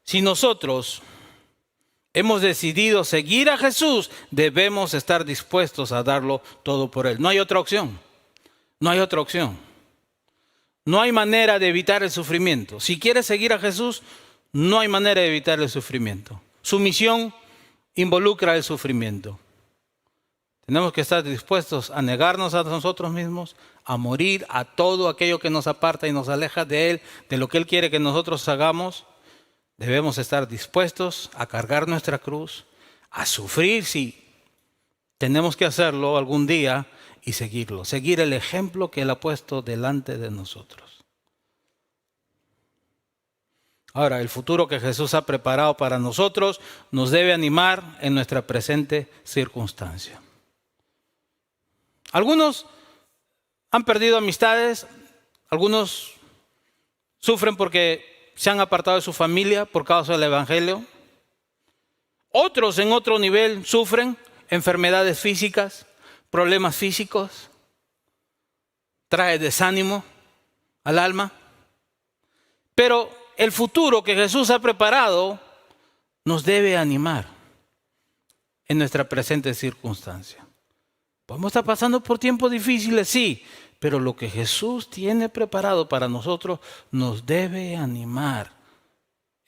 Si nosotros hemos decidido seguir a Jesús, debemos estar dispuestos a darlo todo por Él. No hay otra opción. No hay otra opción. No hay manera de evitar el sufrimiento. Si quieres seguir a Jesús, no hay manera de evitar el sufrimiento. Su misión involucra el sufrimiento. Tenemos que estar dispuestos a negarnos a nosotros mismos, a morir a todo aquello que nos aparta y nos aleja de Él, de lo que Él quiere que nosotros hagamos. Debemos estar dispuestos a cargar nuestra cruz, a sufrir si tenemos que hacerlo algún día y seguirlo. Seguir el ejemplo que Él ha puesto delante de nosotros. Ahora, el futuro que Jesús ha preparado para nosotros nos debe animar en nuestra presente circunstancia. Algunos han perdido amistades, algunos sufren porque se han apartado de su familia por causa del Evangelio. Otros en otro nivel sufren enfermedades físicas, problemas físicos, trae desánimo al alma. Pero el futuro que Jesús ha preparado nos debe animar en nuestra presente circunstancia. Podemos estar pasando por tiempos difíciles, sí, pero lo que Jesús tiene preparado para nosotros nos debe animar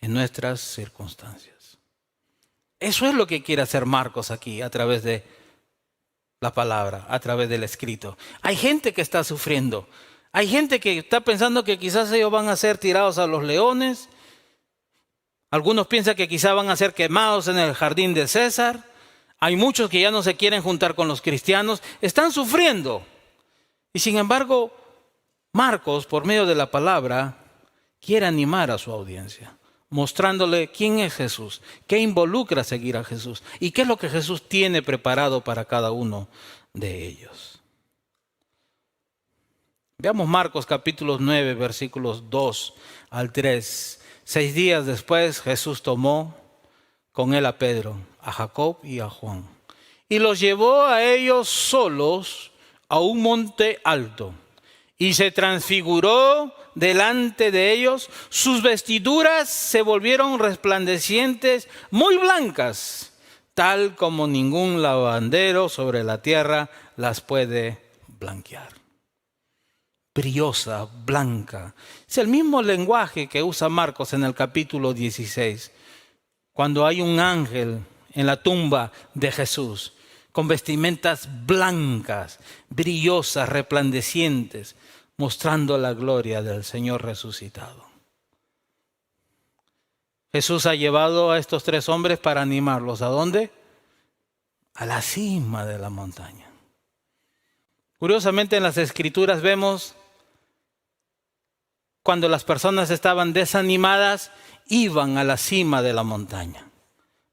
en nuestras circunstancias. Eso es lo que quiere hacer Marcos aquí a través de la palabra, a través del escrito. Hay gente que está sufriendo. Hay gente que está pensando que quizás ellos van a ser tirados a los leones. Algunos piensan que quizás van a ser quemados en el jardín de César. Hay muchos que ya no se quieren juntar con los cristianos. Están sufriendo. Y sin embargo, Marcos, por medio de la palabra, quiere animar a su audiencia, mostrándole quién es Jesús, qué involucra seguir a Jesús y qué es lo que Jesús tiene preparado para cada uno de ellos. Veamos Marcos capítulo 9, versículos 2 al 3. 6 días después Jesús tomó con él a Pedro, a Jacob y a Juan, y los llevó a ellos solos a un monte alto, y se transfiguró delante de ellos. Sus vestiduras se volvieron resplandecientes, muy blancas, tal como ningún lavandero sobre la tierra las puede blanquear. Brillosa, blanca. Es el mismo lenguaje que usa Marcos en el capítulo 16, cuando hay un ángel en la tumba de Jesús, con vestimentas blancas, brillosas, resplandecientes, mostrando la gloria del Señor resucitado. Jesús ha llevado a estos 3 hombres para animarlos. ¿A dónde? A la cima de la montaña. Curiosamente en las Escrituras vemos cuando las personas estaban desanimadas, iban a la cima de la montaña.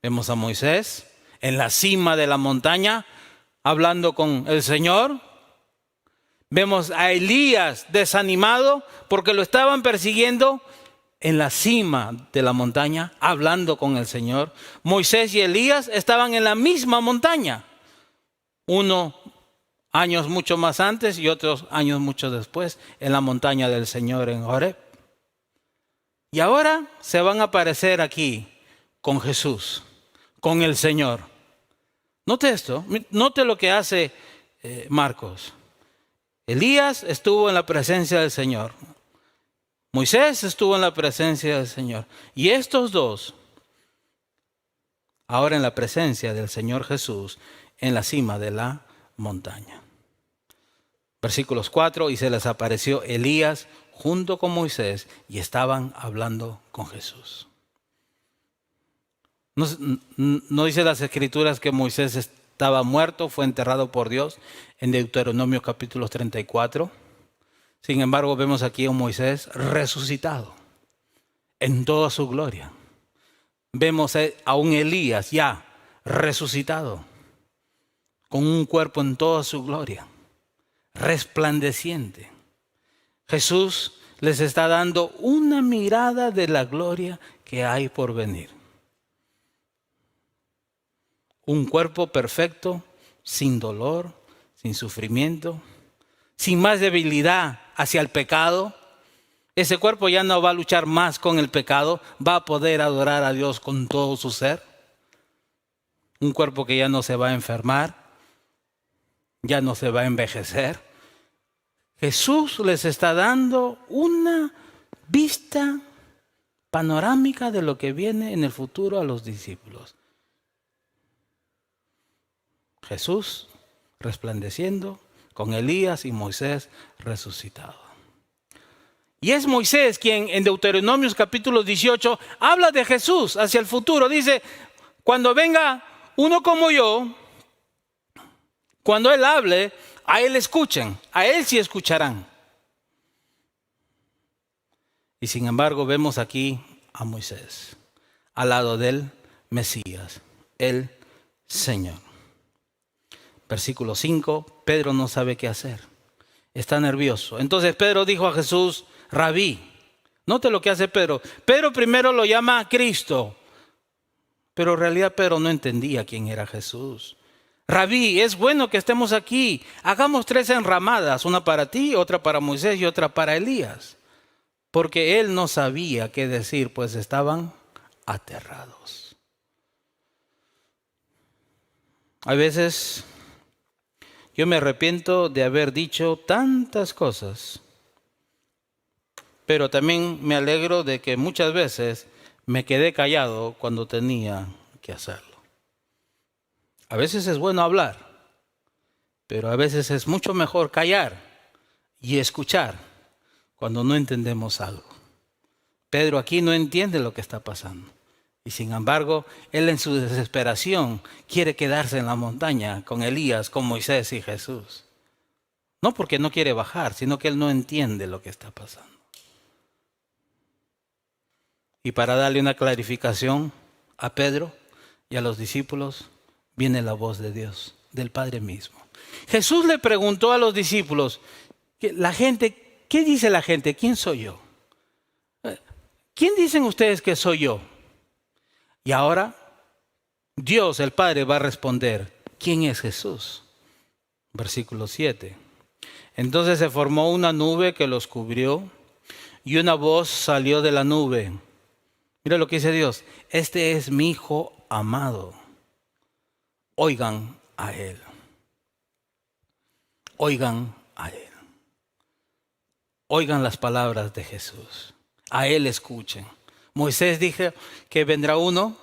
Vemos a Moisés en la cima de la montaña hablando con el Señor. Vemos a Elías desanimado porque lo estaban persiguiendo en la cima de la montaña, hablando con el Señor. Moisés y Elías estaban en la misma montaña. Uno años mucho más antes y otros años mucho después, en la montaña del Señor en Horeb. Y ahora se van a aparecer aquí con Jesús, con el Señor. Note esto, note lo que hace Marcos. Elías estuvo en la presencia del Señor. Moisés estuvo en la presencia del Señor. Y estos dos, ahora en la presencia del Señor Jesús, en la cima de la montaña. Versículos 4, y se les apareció Elías junto con Moisés y estaban hablando con Jesús. ¿No dice las Escrituras que Moisés estaba muerto, fue enterrado por Dios en Deuteronomio capítulo 34? Sin embargo, vemos aquí a un Moisés resucitado en toda su gloria. Vemos a un Elías ya resucitado, con un cuerpo en toda su gloria, resplandeciente. Jesús les está dando una mirada de la gloria que hay por venir. Un cuerpo perfecto, sin dolor, sin sufrimiento, sin más debilidad hacia el pecado. Ese cuerpo ya no va a luchar más con el pecado, va a poder adorar a Dios con todo su ser. Un cuerpo que ya no se va a enfermar, ya no se va a envejecer. Jesús les está dando una vista panorámica de lo que viene en el futuro a los discípulos. Jesús resplandeciendo con Elías y Moisés resucitado. Y es Moisés quien en Deuteronomio capítulo 18 habla de Jesús hacia el futuro. Dice, cuando venga uno como yo, cuando Él hable, a Él escuchen, a Él sí escucharán. Y sin embargo vemos aquí a Moisés, al lado del Mesías, el Señor. Versículo 5, Pedro no sabe qué hacer, está nervioso. Entonces Pedro dijo a Jesús, Rabí. Note lo que hace Pedro. Pedro primero lo llama a Cristo, pero en realidad Pedro no entendía quién era Jesús. Rabí, es bueno que estemos aquí. Hagamos 3 enramadas, una para ti, otra para Moisés y otra para Elías. Porque él no sabía qué decir, pues estaban aterrados. A veces yo me arrepiento de haber dicho tantas cosas, pero también me alegro de que muchas veces me quedé callado cuando tenía que hacerlo. A veces es bueno hablar, pero a veces es mucho mejor callar y escuchar cuando no entendemos algo. Pedro aquí no entiende lo que está pasando. Y sin embargo, él en su desesperación quiere quedarse en la montaña con Elías, con Moisés y Jesús. No porque no quiere bajar, sino que él no entiende lo que está pasando. Y para darle una clarificación a Pedro y a los discípulos, viene la voz de Dios, del Padre mismo. Jesús le preguntó a los discípulos, la gente, ¿qué dice la gente? ¿Quién soy yo? ¿Quién dicen ustedes que soy yo? Y ahora Dios, el Padre, va a responder, ¿quién es Jesús? Versículo 7. Entonces se formó una nube que los cubrió y una voz salió de la nube. Mira lo que dice Dios, este es mi Hijo amado. Oigan a Él. Oigan a Él. Oigan las palabras de Jesús. A Él escuchen. Moisés dijo que vendrá uno,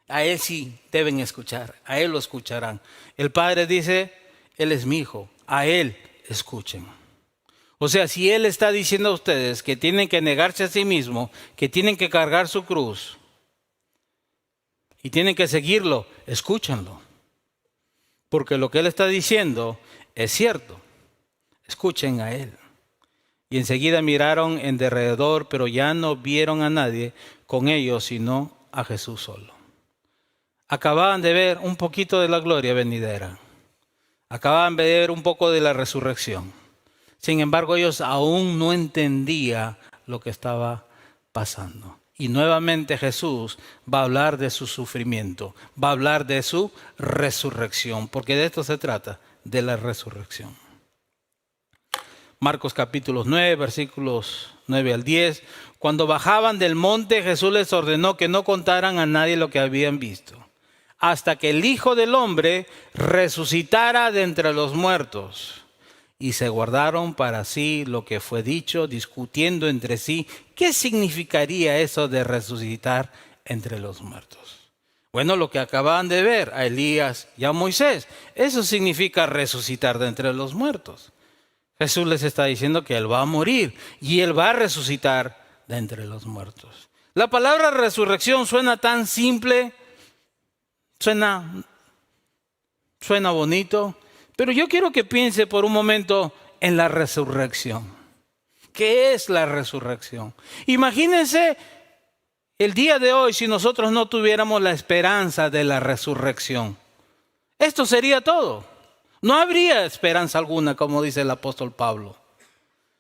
a Él sí deben escuchar, a Él lo escucharán. El Padre dice, Él es mi Hijo, a Él escuchen. O sea, si Él está diciendo a ustedes que tienen que negarse a sí mismo, que tienen que cargar su cruz y tienen que seguirlo, escúchenlo. Porque lo que Él está diciendo es cierto. Escuchen a Él. Y enseguida miraron en derredor, pero ya no vieron a nadie con ellos, sino a Jesús solo. Acababan de ver un poquito de la gloria venidera. Acababan de ver un poco de la resurrección. Sin embargo, ellos aún no entendían lo que estaba pasando. Y nuevamente Jesús va a hablar de su sufrimiento, va a hablar de su resurrección, porque de esto se trata, de la resurrección. Marcos capítulo 9, versículos 9 al 10. Cuando bajaban del monte, Jesús les ordenó que no contaran a nadie lo que habían visto, hasta que el Hijo del Hombre resucitara de entre los muertos. Y se guardaron para sí lo que fue dicho, discutiendo entre sí qué significaría eso de resucitar entre los muertos. Bueno, lo que acababan de ver a Elías y a Moisés, eso significa resucitar de entre los muertos. Jesús les está diciendo que Él va a morir y Él va a resucitar de entre los muertos. La palabra resurrección suena tan simple, suena bonito, pero yo quiero que piense por un momento en la resurrección. ¿Qué es la resurrección? Imagínense el día de hoy si nosotros no tuviéramos la esperanza de la resurrección. Esto sería todo. No habría esperanza alguna, como dice el apóstol Pablo.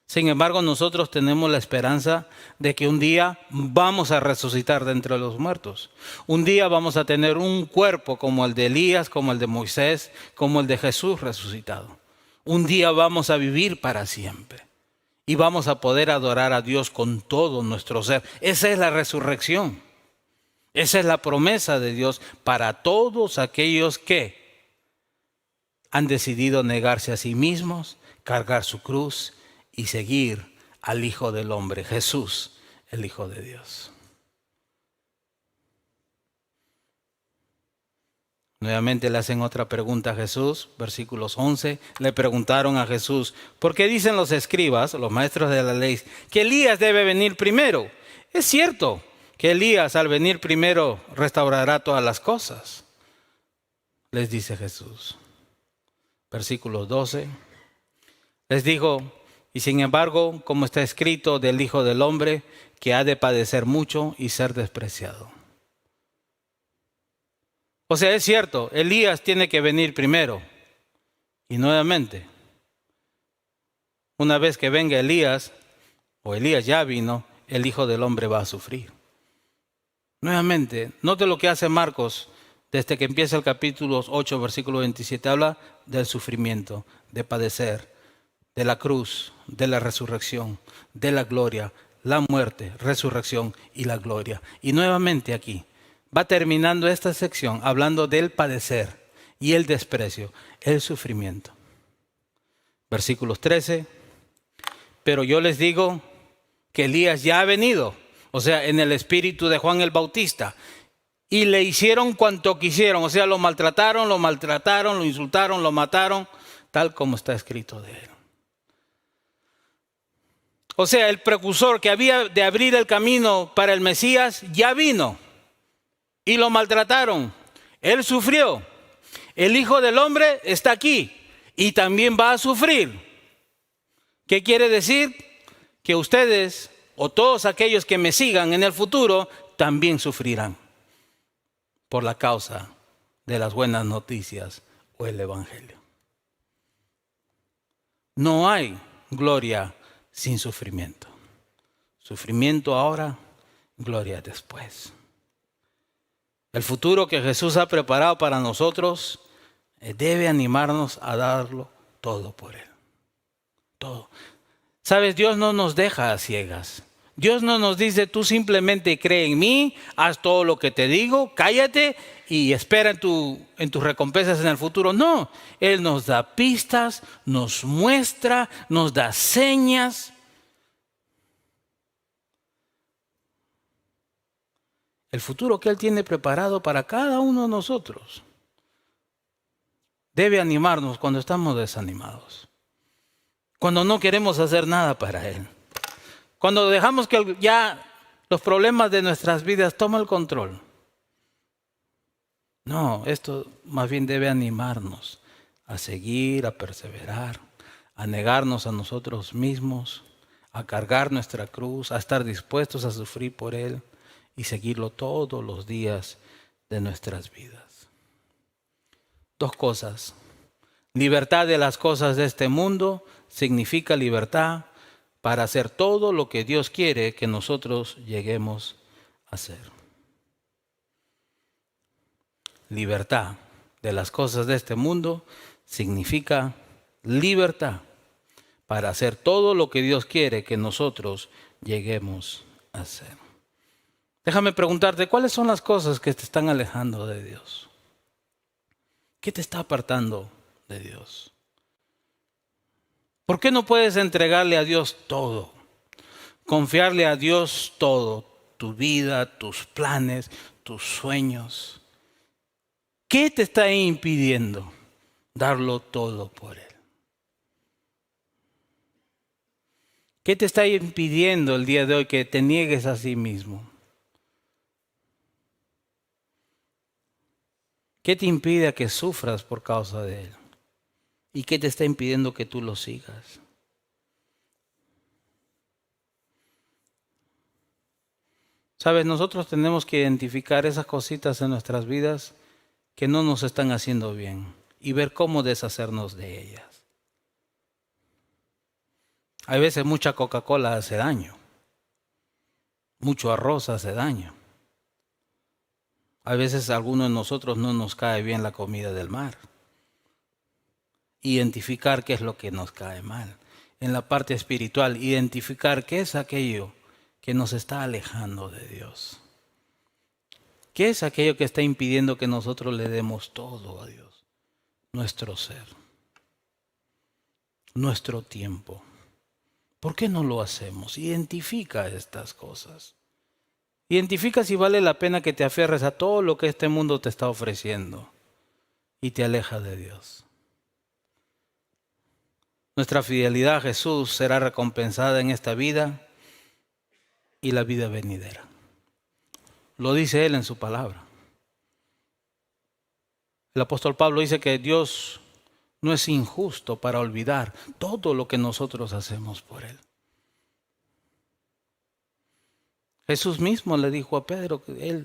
Sin embargo, nosotros tenemos la esperanza de que un día vamos a resucitar de entre los muertos. Un día vamos a tener un cuerpo como el de Elías, como el de Moisés, como el de Jesús resucitado. Un día vamos a vivir para siempre. y vamos a poder adorar a Dios con todo nuestro ser. Esa es la resurrección. Esa es la promesa de Dios para todos aquellos que han decidido negarse a sí mismos, cargar su cruz y seguir al Hijo del Hombre, Jesús, el Hijo de Dios. Nuevamente le hacen otra pregunta a Jesús, versículos 11. Le preguntaron a Jesús, ¿por qué dicen los escribas, los maestros de la ley, que Elías debe venir primero? Es cierto que Elías al venir primero restaurará todas las cosas, les dice Jesús. Versículos 12. Les dijo, y sin embargo, como está escrito del Hijo del Hombre, que ha de padecer mucho y ser despreciado. O sea, es cierto, Elías tiene que venir primero. Y nuevamente, una vez que venga Elías, o Elías ya vino, el Hijo del Hombre va a sufrir. Nuevamente, note lo que hace Marcos desde que empieza el capítulo 8, versículo 27. Habla del sufrimiento, de padecer, de la cruz, de la resurrección, de la gloria, la muerte, resurrección y la gloria. Y nuevamente aquí va terminando esta sección hablando del padecer y el desprecio, el sufrimiento. Versículos 13. Pero yo les digo que Elías ya ha venido, o sea, en el espíritu de Juan el Bautista, y le hicieron cuanto quisieron, o sea, lo maltrataron, lo insultaron, lo mataron, tal como está escrito de él. O sea, el precursor que había de abrir el camino para el Mesías ya vino y lo maltrataron. Él sufrió. El Hijo del Hombre está aquí y también va a sufrir. ¿Qué quiere decir? Que ustedes o todos aquellos que me sigan en el futuro también sufrirán por la causa de las buenas noticias o el Evangelio. No hay gloria sin sufrimiento. Sufrimiento ahora, gloria después. El futuro que Jesús ha preparado para nosotros debe animarnos a darlo todo por Él. Todo. Sabes, Dios no nos deja a ciegas. Dios no nos dice, tú simplemente cree en mí, haz todo lo que te digo, cállate y espera en tus recompensas en el futuro. No, Él nos da pistas, nos muestra, nos da señas. El futuro que Él tiene preparado para cada uno de nosotros debe animarnos cuando estamos desanimados, cuando no queremos hacer nada para Él, cuando dejamos que ya los problemas de nuestras vidas tomen el control. No, esto más bien debe animarnos a seguir, a perseverar, a negarnos a nosotros mismos, a cargar nuestra cruz, a estar dispuestos a sufrir por Él y seguirlo todos los días de nuestras vidas. Dos cosas. Libertad de las cosas de este mundo significa libertad para hacer todo lo que Dios quiere que nosotros lleguemos a hacer. Libertad de las cosas de este mundo significa libertad para hacer todo lo que Dios quiere que nosotros lleguemos a hacer. Déjame preguntarte, ¿cuáles son las cosas que te están alejando de Dios? ¿Qué te está apartando de Dios? ¿Por qué no puedes entregarle a Dios todo? Confiarle a Dios todo, tu vida, tus planes, tus sueños. ¿Qué te está impidiendo darlo todo por Él? ¿Qué te está impidiendo el día de hoy que te niegues a sí mismo? ¿Qué te impide que sufras por causa de Él? ¿Y qué te está impidiendo que tú lo sigas? Sabes, nosotros tenemos que identificar esas cositas en nuestras vidas que no nos están haciendo bien y ver cómo deshacernos de ellas. Hay veces mucha Coca-Cola hace daño, mucho arroz hace daño. A veces a algunos de nosotros no nos cae bien la comida del mar. Identificar qué es lo que nos cae mal. en la parte espiritual, identificar qué es aquello que nos está alejando de Dios. ¿Qué es aquello que está impidiendo que nosotros le demos todo a Dios? Nuestro ser, nuestro tiempo. ¿Por qué no lo hacemos? Identifica estas cosas. Identifica si vale la pena que te aferres a todo lo que este mundo te está ofreciendo y te aleja de Dios. Nuestra fidelidad a Jesús será recompensada en esta vida y la vida venidera. Lo dice Él en su palabra. El apóstol Pablo dice que Dios no es injusto para olvidar todo lo que nosotros hacemos por Él. Jesús mismo le dijo a Pedro que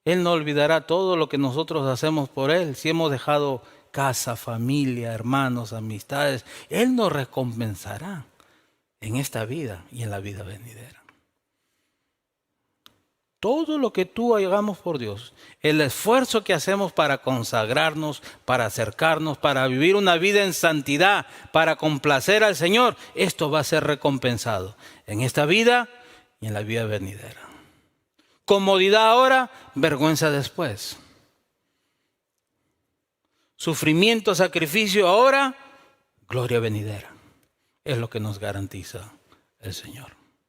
Él no olvidará todo lo que nosotros hacemos por Él. Si hemos dejado casa, familia, hermanos, amistades, Él nos recompensará en esta vida y en la vida venidera. Todo lo que tú hagamos por Dios, el esfuerzo que hacemos para consagrarnos, para acercarnos, para vivir una vida en santidad, para complacer al Señor, esto va a ser recompensado en esta vida y en la vida venidera. Comodidad ahora, vergüenza después. Sufrimiento, sacrificio ahora, gloria venidera. Es lo que nos garantiza el Señor.